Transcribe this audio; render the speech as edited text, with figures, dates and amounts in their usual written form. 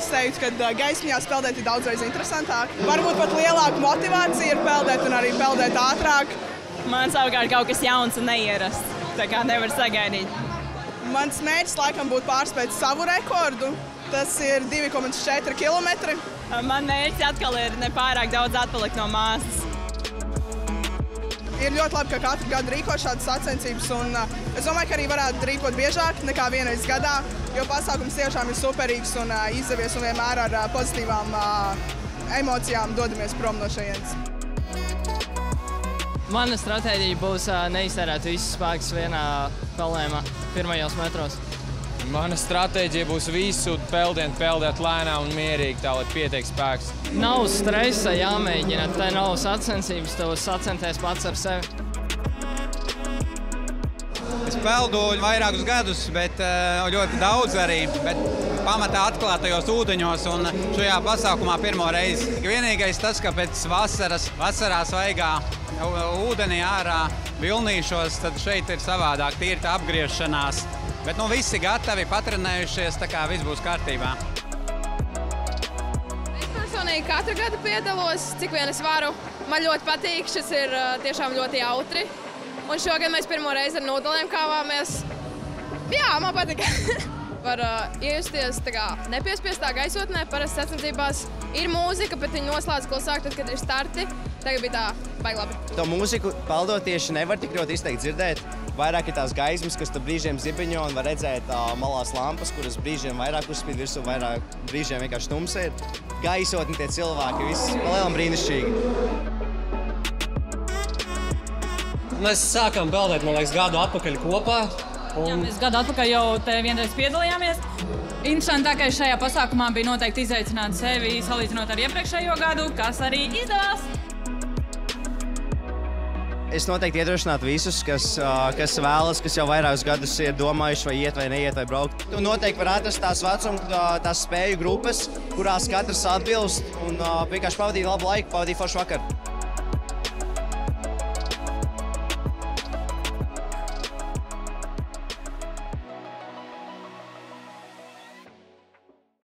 Es teiktu, ka gaismiņā peldēt ir daudzreiz interesantāk. Varbūt pat lielāka motivācija ir peldēt un arī peldēt ātrāk. Man savukārt kaut kas jauns un neierasts, tā kā nevar sagaidīt. Mans mērķis laikam būtu pārspēt savu rekordu. Tas ir 2,4 km. Man mērķis atkal ir nepārāk daudz atpalikt no māsas. Ir ļoti labi, ka katru gadu rīko šādas sacensības, un es domāju, ka arī varētu rīkot biežāk nekā vienreiz gadā, jo pasākums tiešām ir superīgs un izdevies un vienmēr ar pozitīvām emocijām dodamies prom no šejienes. Mana stratēģija būs neiztērēt visus spēkus vienā peldējumā, pirmajos metros. Mana stratēģija būs visu peldienu peldēt lēnām un mierīgi, tā lai pietiek spēks. Nav stresa jāmēģina, te nav sacensības, tu sacenties pats ar sevi. Es peldu vairākus gadus, bet ļoti daudz arī, bet pamatā atklātajos ūdeņos un šajā pasākumā pirmo reizi. Vienīgais tas, ka pēc vasarā svaigā ūdenī ārā vilnīšos, tad šeit ir savādāk, tīri tā apgriešanās. Bet visi gatavi, patrenējušies, tā kā viss būs kārtībā. Es personīgi katru gadu piedalos, cik vien es varu. Man ļoti patīk, šis ir tiešām ļoti jautri. Un šogad mēs pirmo reizi ar nūdelēm kāvāmies. Jā, man patīk. Var iejusties nepiespiestā gaisotnē, parasti sacensībās ir mūzika, bet viņi noslēdz klusāk, tad, kad ir starti. Tagad bija tā baigi labi. To mūziku peldot tieši nevar tik ļoti izteikti dzirdēt. Vairāk ir tās gaismas, kas brīžiem zibiņo un var redzēt malās lampas, kuras brīžiem vairāk uzspīd virsū, vairāk brīžiem vienkārši tumsa ir. Gaisotni tie cilvēki, viss palielam brīnišķīgi. Mēs sākām peldēt, man liekas, gadu atpakaļ kopā. Jā, mēs gadu atpakaļ jau te vienreiz piedalījāmies. Interesantākais šajā pasākumā bija noteikti izaicināt sevi, salīdzinot ar iepriekšējo gadu, kas arī izdevās. Es noteikti iedrošinātu visus, kas vēlas, kas jau vairākus gadus ir domājuši, vai iet vai neiet vai braukt. Tu noteikti var atrast tās spēju grupas, kurās katrs atbilst un vienkārši pavadīt labu laiku, pavadīt foršu vakaru.